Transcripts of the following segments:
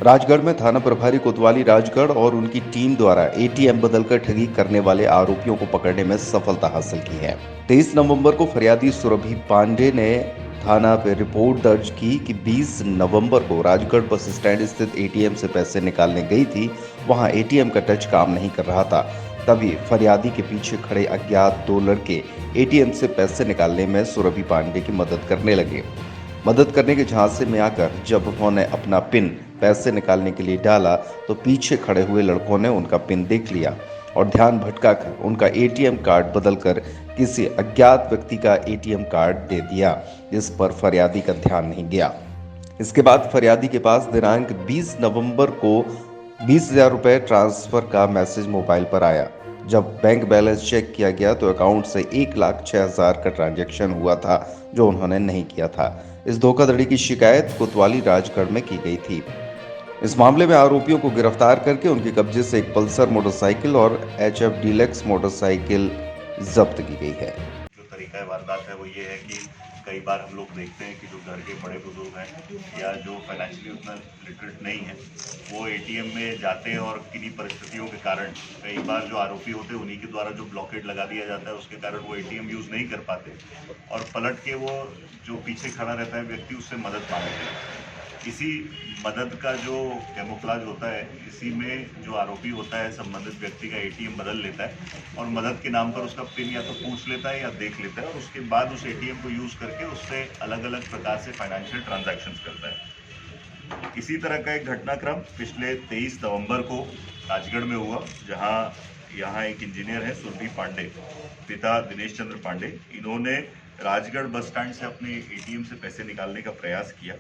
राजगढ़ में थाना प्रभारी कोतवाली राजगढ़ और उनकी टीम द्वारा एटीएम बदलकर ठगी करने वाले आरोपियों को पकड़ने में सफलता हासिल की है। 23 नवंबर को फरियादी सुरभि पांडे ने थाना पर रिपोर्ट दर्ज की कि 20 नवंबर को राजगढ़ बस स्टैंड स्थित एटीएम से पैसे निकालने गई थी। वहां एटीएम का टच काम नहीं कर रहा था। तभी फरियादी के पीछे खड़े अज्ञात दो लड़के एटीएम से पैसे निकालने में सुरभि पांडे की मदद करने लगे। मदद करने के झांसे में आकर जब उन्होंने अपना पिन पैसे निकालने के लिए डाला तो पीछे खड़े हुए लड़कों ने उनका पिन देख लिया और ध्यान भटकाकर उनका एटीएम कार्ड बदलकर किसी अज्ञात व्यक्ति का एटीएम कार्ड दे दिया, जिस पर फरियादी का ध्यान नहीं गया। इसके बाद फरियादी के पास दिनांक 20 नवंबर को 20,000 रुपये ट्रांसफर का मैसेज मोबाइल पर आया। जब बैंक बैलेंस चेक किया गया तो अकाउंट से 1,06,000 का ट्रांजैक्शन हुआ था, जो उन्होंने नहीं किया था। इस धोखाधड़ी की शिकायत कोतवाली राजगढ़ में की गई थी। इस मामले में आरोपियों को गिरफ्तार करके उनके कब्जे से एक पल्सर मोटरसाइकिल और HF डीलक्स मोटरसाइकिल जब्त की गई है। जो तरीका वारदात है वो ये है कि कई बार हम लोग देखते हैं कि जो घर के बड़े बुजुर्ग हैं या जो फाइनेंशियली उतना लिटरेट नहीं है वो एटीएम में जाते हैं और किन्हीं परिस्थितियों के कारण कई बार जो आरोपी होते हैं उन्हीं के द्वारा जो ब्लॉकेट लगा दिया जाता है उसके कारण वो एटीएम यूज़ नहीं कर पाते और पलट के वो जो पीछे खड़ा रहता है व्यक्ति उससे मदद मांगते हैं। इसी मदद का जो कैमोफ्लेज होता है, इसी में जो आरोपी होता है संबंधित व्यक्ति का एटीएम बदल लेता है और मदद के नाम पर उसका पिन या तो पूछ लेता है या देख लेता है और उसके बाद उस एटीएम को यूज़ करके उससे अलग अलग प्रकार से फाइनेंशियल ट्रांजैक्शंस करता है। इसी तरह का एक घटनाक्रम पिछले 23 नवंबर को राजगढ़ में हुआ, जहां यहाँ एक इंजीनियर है सुरभि पांडे, पिता दिनेश चंद्र पांडे। इन्होंने राजगढ़ बस स्टैंड से अपने एटीएम से पैसे निकालने का प्रयास किया।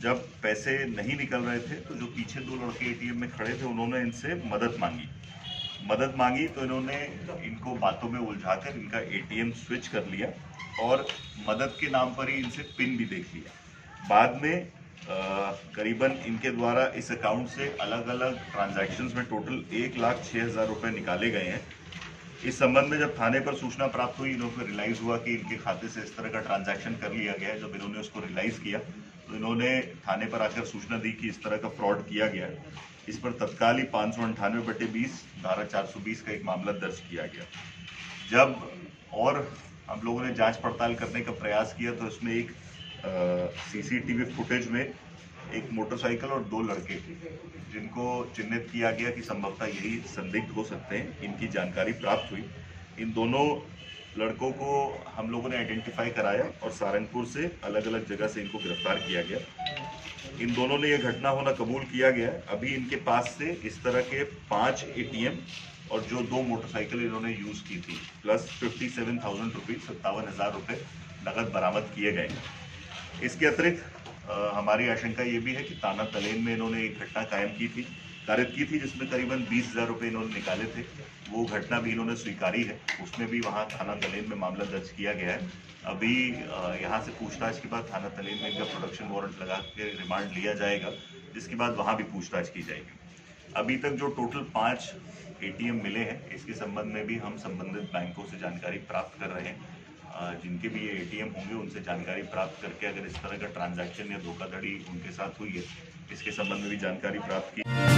जब पैसे नहीं निकल रहे थे तो जो पीछे दो लड़के एटीएम में खड़े थे उन्होंने इनसे मदद मांगी तो इन्होंने इनको बातों में उलझाकर इनका एटीएम स्विच कर लिया और मदद के नाम पर ही इनसे पिन भी देख लिया। बाद में करीबन इनके द्वारा इस अकाउंट से अलग अलग ट्रांजैक्शंस में टोटल 1,06,000 रुपये निकाले गए हैं। इस संबंध में जब थाने पर सूचना प्राप्त हुई, इन्होंने रियलाइज हुआ कि इनके खाते से इस तरह का ट्रांजैक्शन कर लिया गया है। जब इन्होंने उसको रियलाइज किया तो इन्होंने थाने पर आकर सूचना दी कि इस तरह का फ्रॉड किया गया है। इस पर तत्काल ही 598/20 धारा 420 का एक मामला दर्ज किया गया। जब और हम लोगों ने जांच पड़ताल करने का प्रयास किया तो इसमें एक सीसीटीवी फुटेज में एक मोटरसाइकिल और दो लड़के जिनको चिन्हित किया गया कि संभवतः यही संदिग्ध हो सकते हैं, इनकी जानकारी प्राप्त हुई। इन दोनों लड़कों को हम लोगों ने आइडेंटिफाई कराया और सारंगपुर से अलग अलग जगह से इनको गिरफ्तार किया गया। इन दोनों ने यह घटना होना कबूल किया गया। अभी इनके पास से इस तरह के 5 एटीएम और जो 2 मोटरसाइकिल इन्होंने यूज़ की थी प्लस 57,000 रुपीज़ 57,000 रुपये नकद बरामद किए गए। इसके अतिरिक्त हमारी आशंका ये भी है कि ताना तलेन में इन्होंने एक घटना कारित की थी जिसमें करीबन 20,000 रुपये इन्होंने निकाले थे। वो घटना भी इन्होंने स्वीकारी है, उसमें भी वहाँ थाना तलेन में मामला दर्ज किया गया है। अभी यहाँ से पूछताछ के बाद थाना तलेन में इनका प्रोडक्शन वारंट लगा के रिमांड लिया जाएगा, जिसके बाद वहाँ भी पूछताछ की जाएगी। अभी तक जो टोटल 5 एटीएम मिले हैं, इसके संबंध में भी हम संबंधित बैंकों से जानकारी प्राप्त कर रहे हैं। जिनके भी ये एटीएम होंगे उनसे जानकारी प्राप्त करके अगर इस तरह का ट्रांजैक्शन या धोखाधड़ी उनके साथ हुई है, इसके संबंध में भी जानकारी प्राप्त की।